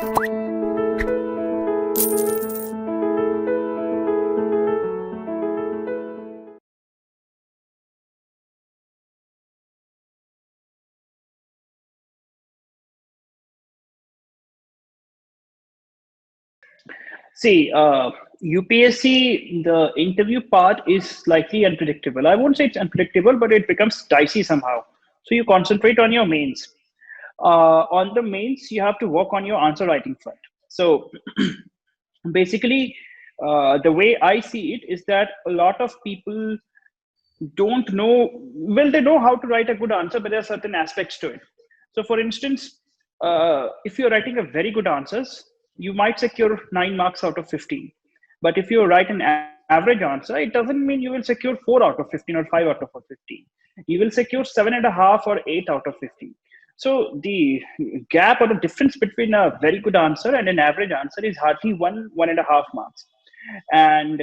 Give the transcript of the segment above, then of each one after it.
See, UPSC, the interview part is slightly unpredictable. I won't say it's unpredictable, but it becomes dicey somehow. So you concentrate on your mains. On the mains, you have to work on your answer writing front. So basically, the way I see it is that a lot of people don't know, well, they know how to write a good answer, but there are certain aspects to it. So for instance, if you're writing a very good answers, you might secure 9 marks out of 15. But if you write an average answer, it doesn't mean you will secure 4 out of 15 or 5 out of 15. You will secure 7.5 or 8 out of 15. So the gap or the difference between a very good answer and an average answer is hardly 1.5 marks. And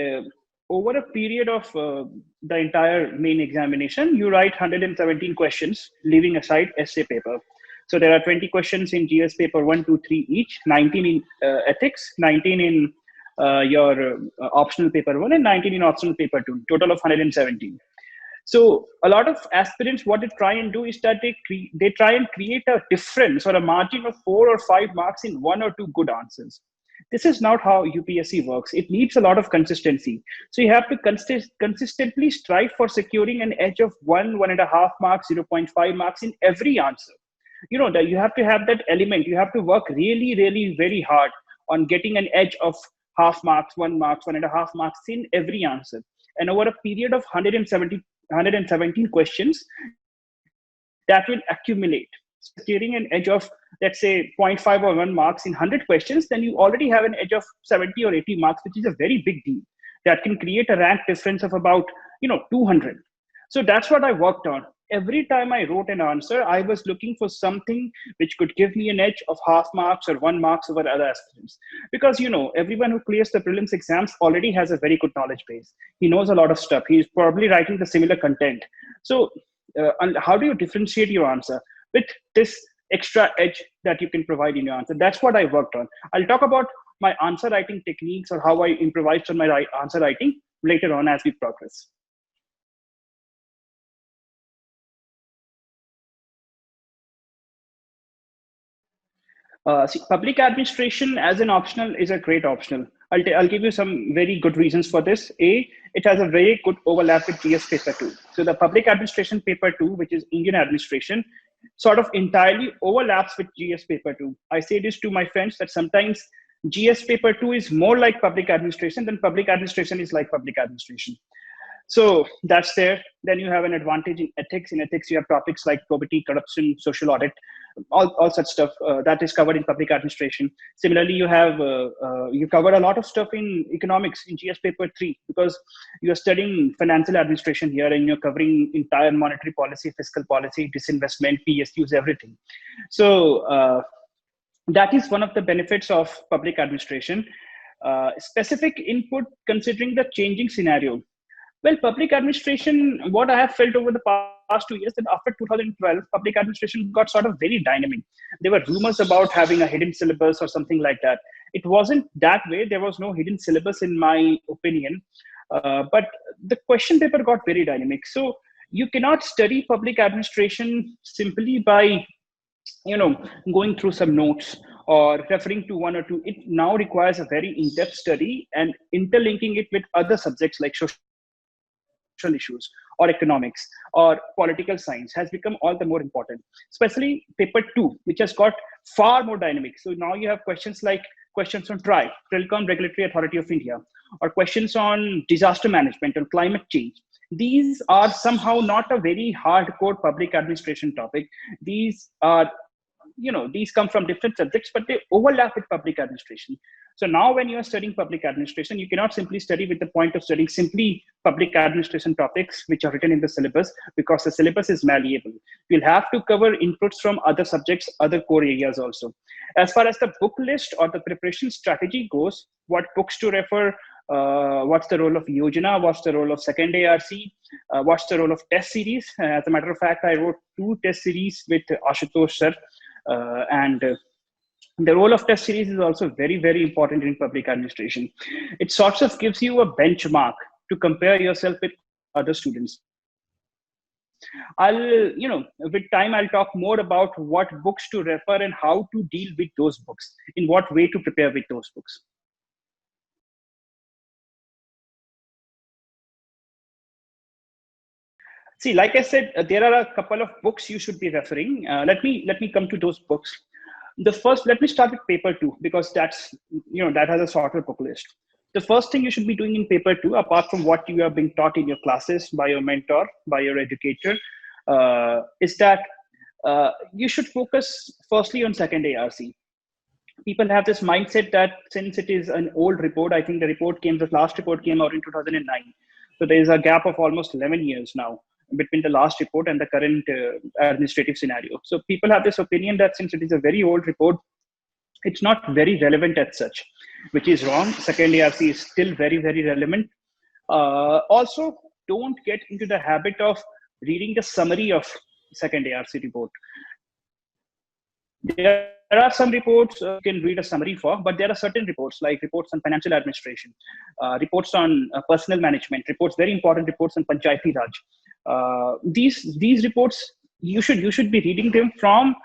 over a period of the entire main examination, you write 117 questions, leaving aside essay paper. So there are 20 questions in GS paper 1, 2, 3 each, 19 in ethics, 19 in your optional paper 1, and 19 in optional paper 2, total of 117. So a lot of aspirants, what they try and do is that they try and create a difference or a margin of 4 or 5 marks in one or two good answers. This is not how UPSC works. It needs a lot of consistency. So you have to consistently strive for securing an edge of 1.5 marks, 0.5 marks in every answer. You know that you have to have that element. You have to work really, really very hard on getting an edge of half marks, 1 marks, 1.5 marks in every answer. And over a period of 117 questions, that will accumulate. Securing an edge of, let's say, zero 0.5 or 1 marks in 100 questions, then you already have an edge of 70 or 80 marks, which is a very big deal. That can create a rank difference of about 200. So that's what I worked on. Every time I wrote an answer, I was looking for something which could give me an edge of half marks or 1 marks over other aspirants. Because everyone who clears the prelims exams already has a very good knowledge base. He knows a lot of stuff. He's probably writing the similar content. So and how do you differentiate your answer with this extra edge that you can provide in your answer? That's what I worked on. I'll talk about my answer writing techniques or how I improvised on my answer writing later on as we progress. See, public administration as an optional is a great optional. I'll give you some very good reasons for this. A, it has a very good overlap with GS paper 2. So the public administration paper 2, which is Indian administration, sort of entirely overlaps with GS paper 2. I say this to my friends that sometimes GS paper 2 is more like public administration than public administration is like public administration. So that's there. Then you have an advantage in ethics. In ethics, you have topics like probity, corruption, social audit, all such stuff that is covered in public administration. Similarly, you cover a lot of stuff in economics in GS paper 3 because you're studying financial administration here and you're covering entire monetary policy, fiscal policy, disinvestment, PSUs, everything. So that is one of the benefits of public administration. Specific input considering the changing scenario. Well, public administration, what I have felt over the past 2 years, that after 2012, public administration got sort of very dynamic. There were rumors about having a hidden syllabus or something like that. It wasn't that way. There was no hidden syllabus, in my opinion. But the question paper got very dynamic. So you cannot study public administration simply by going through some notes or referring to one or two. It now requires a very in-depth study and interlinking it with other subjects like social issues or economics or political science has become all the more important, especially paper 2, which has got far more dynamic. So now you have questions like questions on TRAI, Telecom Regulatory Authority of India, or questions on disaster management or climate change. These are somehow not a very hardcore public administration topic. These are these come from different subjects, but they overlap with public administration. So now when you are studying public administration, you cannot simply study with the point of studying simply public administration topics which are written in the syllabus, because the syllabus is malleable. You'll have to cover inputs from other subjects, other core areas also. As far as the book list or the preparation strategy goes, what books to refer, what's the role of Yojana, what's the role of second ARC, what's the role of test series. As a matter of fact, I wrote 2 test series with Ashutosh sir, and The role of test series is also very, very important in public administration. It sort of gives you a benchmark to compare yourself with other students. With time, I'll talk more about what books to refer and how to deal with those books, in what way to prepare with those books. See, like I said, there are a couple of books you should be referring. Let me come to those books. The first, let me start with paper two, because that has a shorter book list. The first thing you should be doing in paper two, apart from what you are being taught in your classes by your mentor, by your educator, is that you should focus firstly on second ARC. People have this mindset that since it is an old report, I think the last report came out in 2009. So there is a gap of almost 11 years now between the last report and the current administrative scenario. So people have this opinion that since it is a very old report, it's not very relevant as such, which is wrong. Second ARC is still very, very relevant. Also, don't get into the habit of reading the summary of second ARC report. There are some reports you can read a summary for, but there are certain reports, like reports on financial administration, reports on personal management, very important reports on Panchayati Raj. These reports, you should be reading them from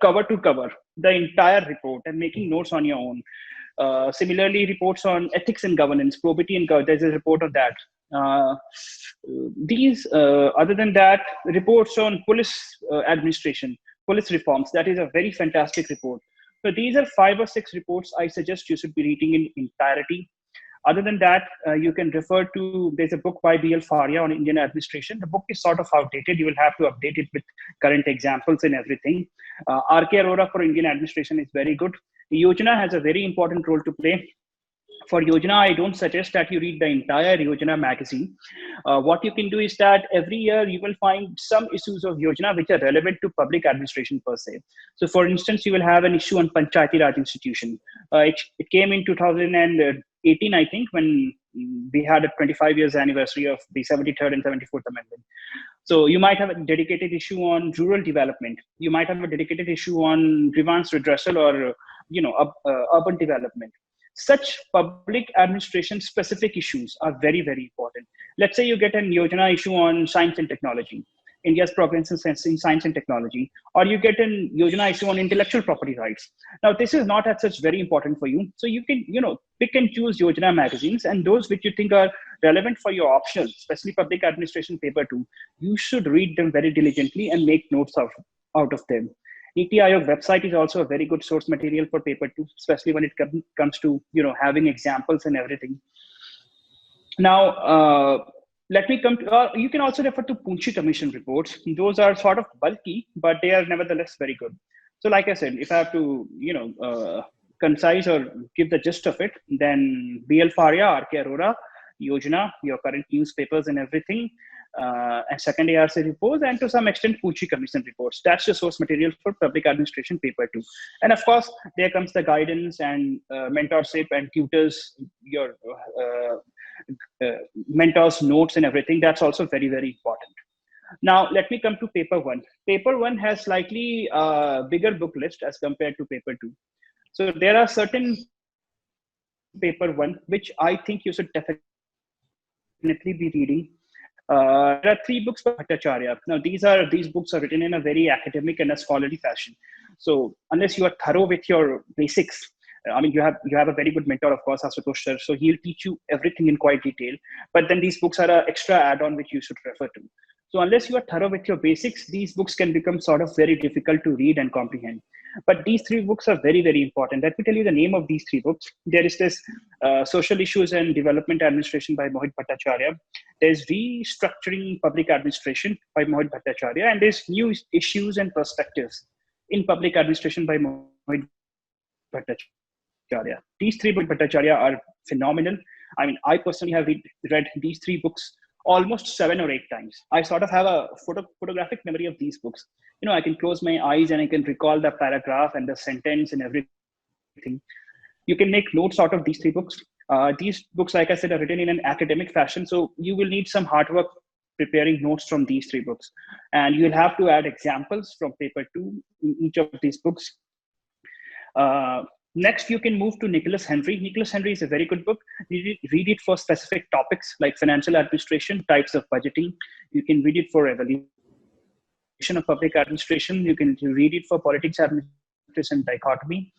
cover to cover, the entire report, and making notes on your own. Similarly, reports on ethics and governance, probity and governance, there's a report on that. Other than that, reports on police administration, police reforms, that is a very fantastic report. So these are 5 or 6 reports I suggest you should be reading in entirety. Other than that, you can refer to, there's a book by B.L. Faria on Indian administration. The book is sort of outdated. You will have to update it with current examples and everything. R.K. Arora for Indian administration is very good. Yojana has a very important role to play. For Yojana, I don't suggest that you read the entire Yojana magazine. What you can do is that every year you will find some issues of Yojana which are relevant to public administration per se. So for instance, you will have an issue on Panchayati Raj institution. It came in 2018, I think, when we had a 25 years anniversary of the 73rd and 74th Amendment. So you might have a dedicated issue on rural development. You might have a dedicated issue on grievance redressal or urban development. Such public administration specific issues are very, very important. Let's say you get an Yojana issue on science and technology, India's progress in science and technology, or you get an Yojana issue on intellectual property rights. Now, this is not as such very important for you. So you can, pick and choose Yojana magazines, and those which you think are relevant for your optional, especially public administration paper 2, you should read them very diligently and make notes out of them. NITI Aayog website is also a very good source material for paper 2, especially when it comes to having examples and everything. Now, let me come to, you can also refer to Poonchi Commission reports. Those are sort of bulky, but they are nevertheless very good. So like I said, if I have to, concise or give the gist of it, then B.L. Faria, R.K. Arora, Yojana, your current newspapers and everything, and second ARC reports, and to some extent Poonchi Commission reports. That's the source material for public administration paper 2. And of course, there comes the guidance and mentorship and tutors, your mentors' notes and everything. That's also very, very important. Now, let me come to paper 1. Paper 1 has slightly bigger book list as compared to paper 2. So there are certain paper 1 which I think you should definitely be reading. There are 3 books by Bhattacharya. Now, these books are written in a very academic and a scholarly fashion. So unless you are thorough with your basics, I mean, you have a very good mentor, of course, Asutosh sir. So he'll teach you everything in quite detail. But then these books are an extra add-on which you should refer to. So unless you are thorough with your basics, these books can become sort of very difficult to read and comprehend. But these 3 books are very, very important. Let me tell you the name of these 3 books. There is this Social Issues and Development Administration by Mohit Bhattacharya. There's Restructuring Public Administration by Mohit Bhattacharya. And there's New Issues and Perspectives in Public Administration by Mohit Bhattacharya. These 3 books by Bhattacharya are phenomenal. I mean, I personally have read these 3 books almost 7 or 8 times. I sort of have a photographic memory of these books. I can close my eyes and I can recall the paragraph and the sentence and everything. You can make notes out of these 3 books. These books, like I said, are written in an academic fashion. So you will need some hard work preparing notes from these 3 books. And you'll have to add examples from paper 2 in each of these books. Next, you can move to Nicholas Henry. Nicholas Henry is a very good book. Read it for specific topics like financial administration, types of budgeting. You can read it for evaluation of public administration. You can read it for politics, administration, dichotomy.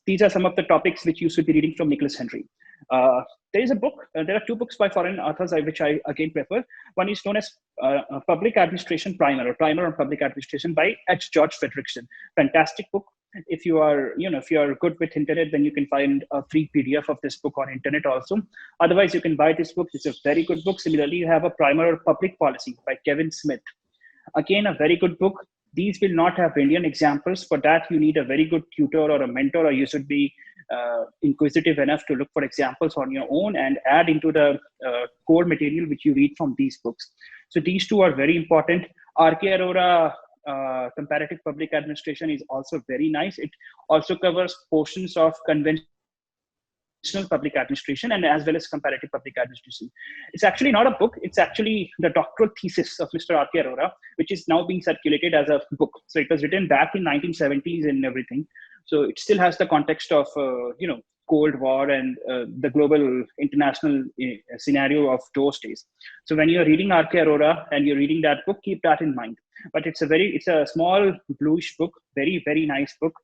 These are some of the topics which you should be reading from Nicholas Henry. There is a book, there are two books by foreign authors which I again prefer. One is known as Public Administration Primer, or Primer on Public Administration by H. George Fredrickson. Fantastic book. If you are, if you are good with internet, then you can find a free PDF of this book on internet also. Otherwise, you can buy this book. It's a very good book. Similarly, you have a Primer on Public Policy by Kevin Smith. Again, a very good book. These will not have Indian examples. For that, you need a very good tutor or a mentor, or you should be inquisitive enough to look for examples on your own and add into the core material which you read from these books. So these two are very important. R.K. Arora, Comparative Public Administration, is also very nice. It also covers portions of conventional public administration and as well as comparative public administration. It's actually not a book. It's actually the doctoral thesis of Mr. R.K. Arora, which is now being circulated as a book. So it was written back in 1970s and everything. So it still has the context of, Cold War and the global international scenario of those days. So when you're reading R.K. Arora and you're reading that book, keep that in mind. But it's a small bluish book, very, very nice book.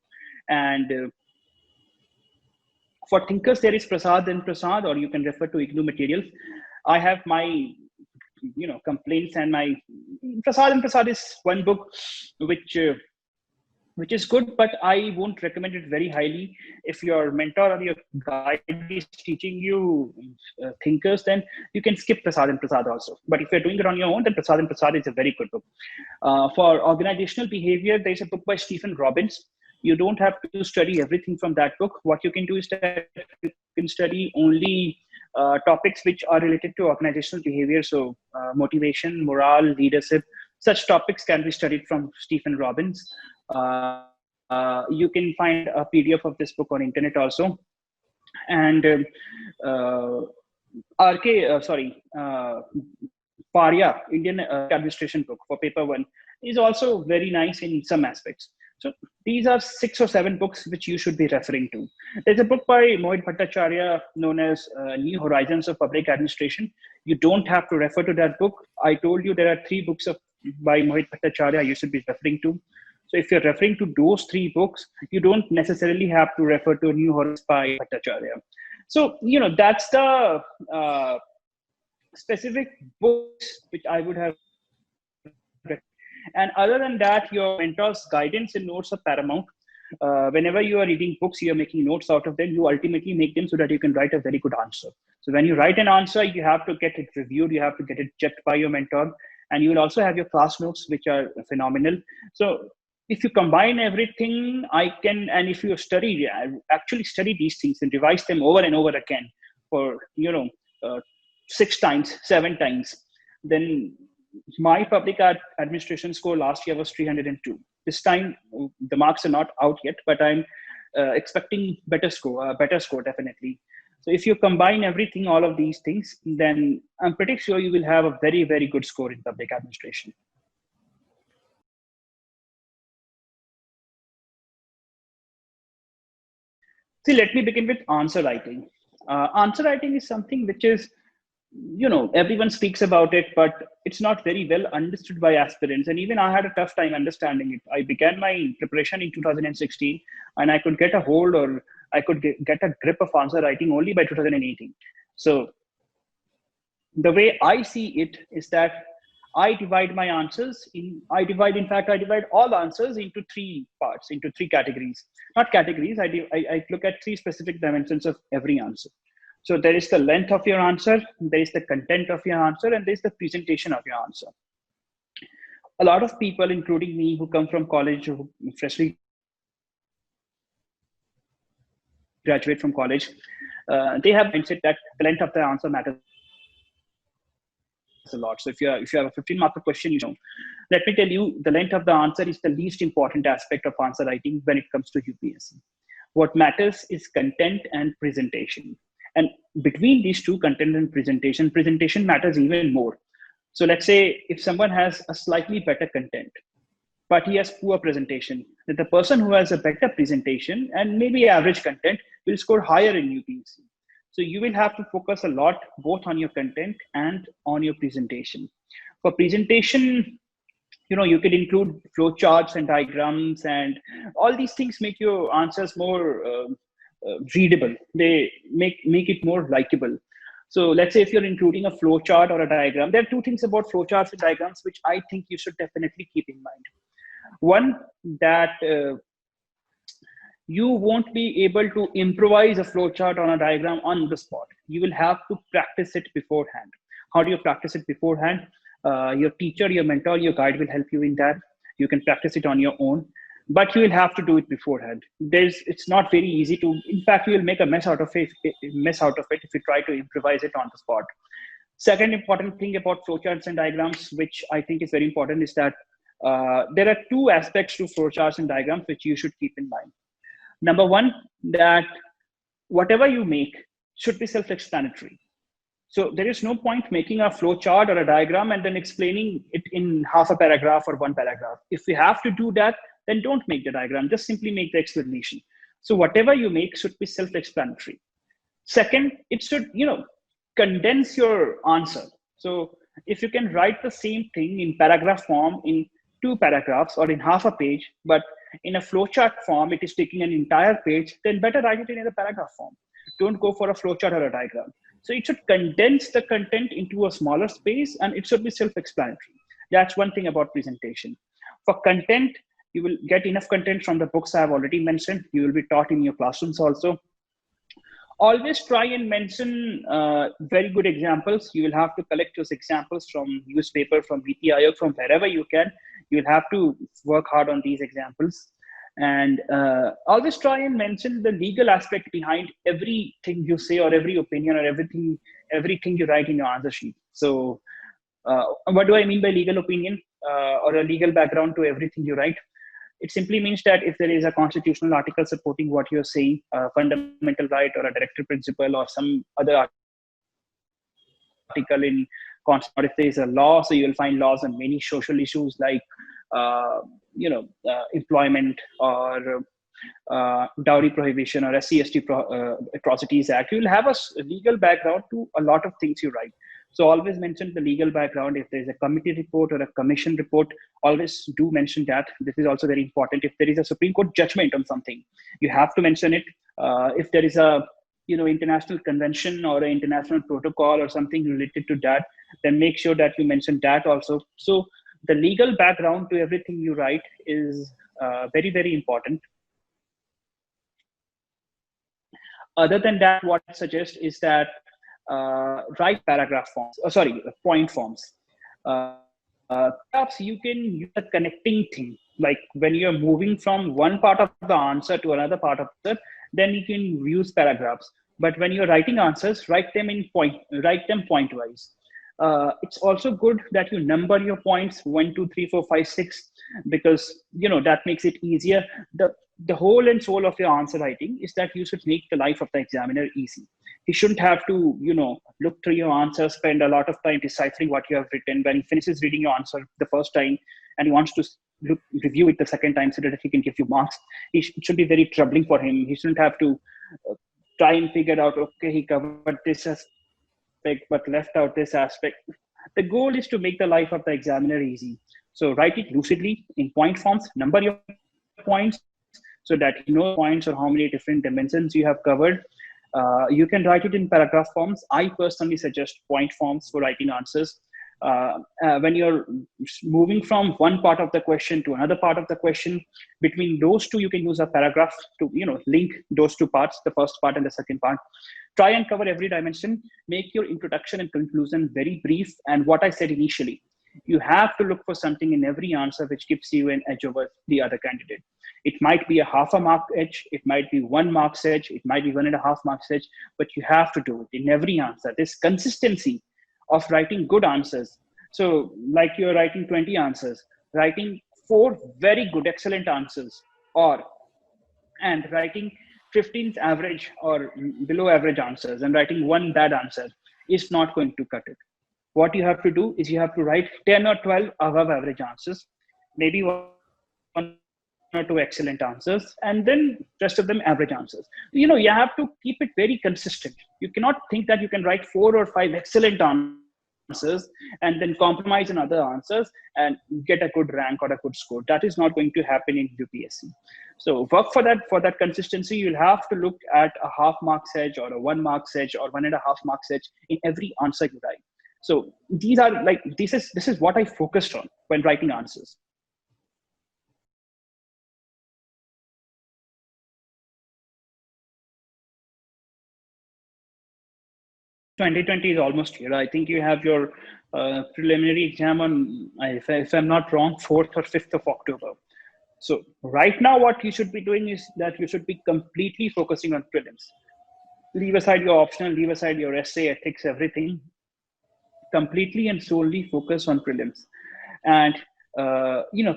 And for thinkers, there is Prasad and Prasad, or you can refer to IGNOU materials. I have my, complaints, and my Prasad and Prasad is one book which is good, but I won't recommend it very highly. If your mentor or your guide is teaching you thinkers, then you can skip Prasad and Prasad also. But if you're doing it on your own, then Prasad and Prasad is a very good book. For organizational behavior, there's a book by Stephen Robbins. You don't have to study everything from that book. What you can do is that you can study only topics which are related to organizational behavior. So motivation, morale, leadership, such topics can be studied from Stephen Robbins. You can find a PDF of this book on internet also. And Paria, Indian administration book for paper 1, is also very nice in some aspects. So these are 6 or 7 books which you should be referring to. There's a book by Mohit Bhattacharya known as New Horizons of Public Administration. You don't have to refer to that book. I told you there are 3 books by Mohit Bhattacharya you should be referring to. So if you're referring to those 3 books, you don't necessarily have to refer to New Horizons by Bhattacharya. So, that's the specific books which I would have. And other than that, your mentor's guidance and notes are paramount. Whenever you are reading books, you are making notes out of them. You ultimately make them so that you can write a very good answer. So when you write an answer, you have to get it reviewed. You have to get it checked by your mentor. And you will also have your class notes, which are phenomenal. So if you combine everything, and if you actually study these things and revise them over and over again for, 6 times, 7 times, then my public administration score last year was 302. This time, the marks are not out yet, but I'm expecting better score definitely. So if you combine everything, all of these things, then I'm pretty sure you will have a very, very good score in public administration. See, let me begin with answer writing. Answer writing is something which is, everyone speaks about it, but it's not very well understood by aspirants. And even I had a tough time understanding it. I began my preparation in 2016, and I could get a hold, or I could get a grip of answer writing only by 2018. So the way I see it is that I divide my answers I divide all the answers into 3 parts, into 3 categories. Not categories, I look at 3 specific dimensions of every answer. So there is the length of your answer, there is the content of your answer, and there is the presentation of your answer. A lot of people, including me, who come from college, who freshly graduate from college, they have mindset that the length of the answer matters a lot. So if you have a 15-mark question, let me tell you, the length of the answer is the least important aspect of answer writing when it comes to UPSC. What matters is content and presentation. And between these 2, content and presentation matters even more. So let's say if someone has a slightly better content, but he has poor presentation. Then the person who has a better presentation and maybe average content will score higher in UPSC. So you will have to focus a lot both on your content and on your presentation. For presentation, you could include flowcharts and diagrams, and all these things make your answers more readable. They make it more likable. So let's say if you're including a flowchart or a diagram, there are two things about flowcharts and diagrams which I think you should definitely keep in mind. One, that you won't be able to improvise a flowchart on a diagram on the spot. You will have to practice it beforehand. How do you practice it beforehand? Your teacher, your mentor, your guide will help you in that. You can practice it on your own, but you will have to do it beforehand. It's not very easy to. In fact, you will make a mess out of it if you try to improvise it on the spot. Second important thing about flowcharts and diagrams, which I think is very important, is that there are two aspects to flowcharts and diagrams which you should keep in mind. Number one, that whatever you make should be self-explanatory. So there is no point making a flow chart or a diagram and then explaining it in half a paragraph or one paragraph. If you have to do that, then don't make the diagram, just simply make the explanation. So whatever you make should be self-explanatory. Second, it should, condense your answer. So if you can write the same thing in paragraph form in 2 paragraphs or in half a page, but in a flowchart form, it is taking an entire page, then better write it in a paragraph form. Don't go for a flowchart or a diagram. So it should condense the content into a smaller space, and it should be self-explanatory. That's one thing about presentation. For content, you will get enough content from the books I have already mentioned. You will be taught in your classrooms also. Always try and mention very good examples. You will have to collect those examples from newspaper, from NITI Aayog, from wherever you can. You'll have to work hard on these examples. And always try and mention the legal aspect behind everything you say, or every opinion, or everything you write in your answer sheet. So what do I mean by legal opinion or a legal background to everything you write? It simply means that if there is a constitutional article supporting what you're saying, a fundamental right or a directive principle or some other article in constitution, or if there is a law, so you will find laws on many social issues like employment or dowry prohibition or SC/ST Atrocities Act. You will have a legal background to a lot of things you write. So always mention the legal background. If there's a committee report or a commission report, always do mention that. This is also very important. If there is a Supreme Court judgment on something, you have to mention it. If there is a international convention or an international protocol or something related to that, then make sure that you mention that also. So the legal background to everything you write is very, very important. Other than that, what I suggest is that write paragraph forms, point forms. Perhaps you can use a connecting thing, like when you're moving from one part of the answer to another part of the, then you can use paragraphs. But when you're writing answers, write them point-wise. It's also good that you number your points 1, 2, 3, 4, 5, 6, because that makes it easier. The whole and soul of your answer writing is that you should make the life of the examiner easy. He shouldn't have to, look through your answer, spend a lot of time deciphering what you have written. When he finishes reading your answer the first time and he wants to review it the second time so that he can give you marks, it should be very troubling for him. He shouldn't have to try and figure out, okay, he covered this aspect but left out this aspect. The goal is to make the life of the examiner easy. So write it lucidly in point forms, number your points so that you know points or how many different dimensions you have covered. You can write it in paragraph forms. I personally suggest point forms for writing answers. When you're moving from one part of the question to another part of the question, between those two, you can use a paragraph to link those two parts, the first part and the second part. Try and cover every dimension. Make your introduction and conclusion very brief. And what I said initially, you have to look for something in every answer which gives you an edge over the other candidate. It might be a half a mark edge, it might be 1 mark edge, it might be 1.5 marks edge, but you have to do it in every answer. This consistency of writing good answers. So like you're writing 20 answers, writing 4 very good, excellent answers, and writing 15 average or below average answers and writing 1 bad answer is not going to cut it. What you have to do is you have to write 10 or 12 above average answers, maybe 1 or two excellent answers, and then rest of them average answers. You have to keep it very consistent. You cannot think that you can write 4 or 5 excellent answers and then compromise on other answers and get a good rank or a good score. That is not going to happen in UPSC. So work for that consistency. You'll have to look at a half mark edge or a 1 mark edge or 1.5 mark edge in every answer you write. So these are like, this is what I focused on when writing answers. 2020 is almost here. I think you have your preliminary exam on, if I'm not wrong, 4th or 5th of October. So right now, what you should be doing is that you should be completely focusing on prelims. Leave aside your optional, leave aside your essay, ethics, everything. Completely and solely focus on prelims, and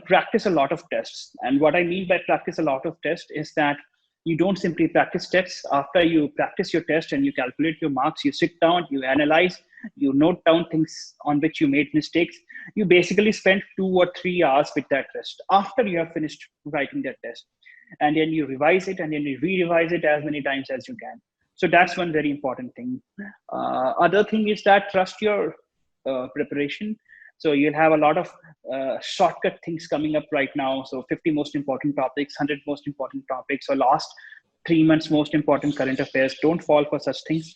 practice a lot of tests. And what I mean by practice a lot of tests is that you don't simply practice tests. After you practice your test and you calculate your marks, you sit down, you analyze, you note down things on which you made mistakes. You basically spend 2 or 3 hours with that test after you have finished writing that test, and then you revise it, and then you re-revise it as many times as you can. So that's one very important thing. Other thing is that trust your preparation. So you'll have a lot of shortcut things coming up right now. So 50 most important topics, 100 most important topics, or last 3 months most important current affairs. Don't fall for such things.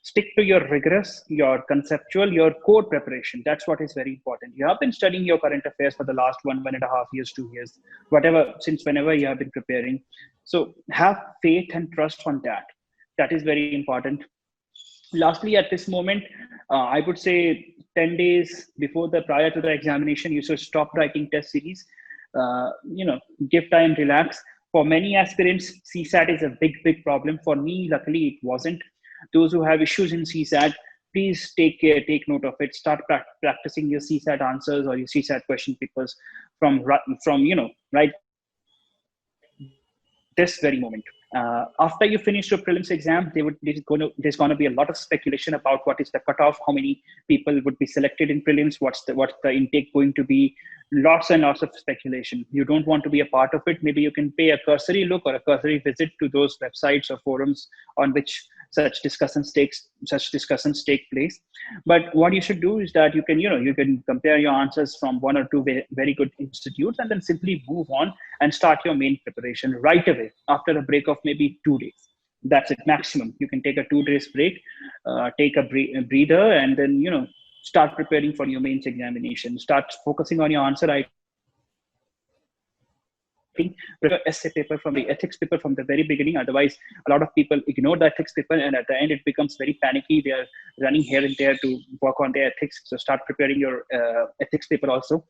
Stick to your rigorous, your conceptual, your core preparation. That's what is very important. You have been studying your current affairs for the last 1.5 years, 2 years, whatever, since whenever you have been preparing. So have faith and trust on that. That is very important. Lastly, at this moment, I would say 10 days before the prior to the examination, you should stop writing test series. Give time, relax. For many aspirants, CSAT is a big problem. For me, luckily, it wasn't. Those who have issues in CSAT, please take care, take note of it. Start practicing your CSAT answers or your CSAT question papers from right this very moment. After you finish your prelims exam, there's going to be a lot of speculation about what is the cutoff, how many people would be selected in prelims, what's the intake going to be. Lots and lots of speculation. You don't want to be a part of it. Maybe you can pay a cursory look or a cursory visit to those websites or forums on which such discussions take place. But what you should do is that you can compare your answers from 1 or 2 very good institutes, and then simply move on and start your main preparation right away after a break of maybe 2 days. That's it, maximum. You can take a 2 days break, take a breather, and then start preparing for your mains examination. Start focusing on your answer writing. Essay paper from the ethics paper from the very beginning. Otherwise, a lot of people ignore the ethics paper, and at the end, it becomes very panicky. They are running here and there to work on their ethics. So start preparing your ethics paper also.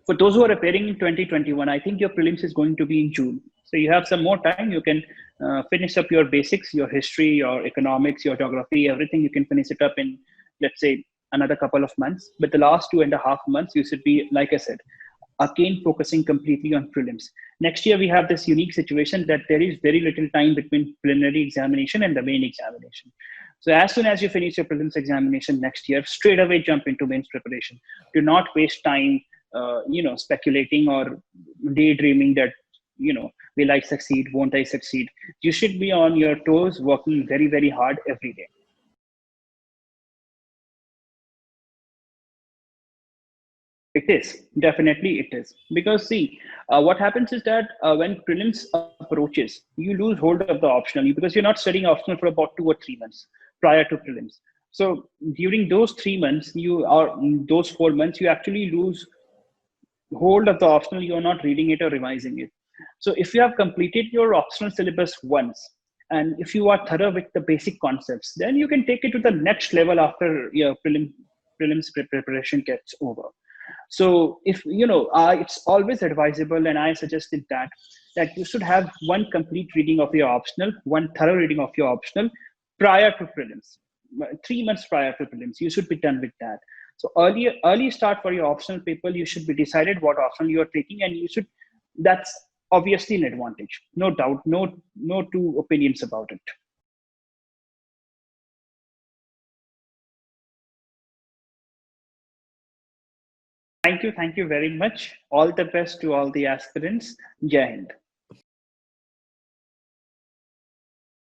For those who are preparing in 2021, I think your prelims is going to be in June. So you have some more time. You can finish up your basics, your history, your economics, your geography, everything. You can finish it up in, let's say, another couple of months. But the last 2.5 months, you should be, like I said, again, focusing completely on prelims. Next year, we have this unique situation that there is very little time between preliminary examination and the main examination. So as soon as you finish your prelims examination next year, straight away jump into mains preparation. Do not waste time speculating or daydreaming that, will I succeed, won't I succeed? You should be on your toes, working very, very hard every day. It is, definitely it is. Because see, what happens is that when prelims approaches, you lose hold of the optional because you're not studying optional for about 2 or 3 months prior to prelims. So during those 3 months, those 4 months, you actually lose hold of the optional. You're not reading it or revising it. So if you have completed your optional syllabus once, and if you are thorough with the basic concepts, then you can take it to the next level after your prelims preparation gets over. So if it's always advisable, and I suggested that you should have one complete reading of your optional, one thorough reading of your optional prior to prelims. 3 months prior to prelims, you should be done with that. So early start for your optional paper, you should be decided what optional you are taking, and that's obviously an advantage, no doubt, no two opinions about it. Thank Thank you very much. All the best to all the aspirants. Jai Hind.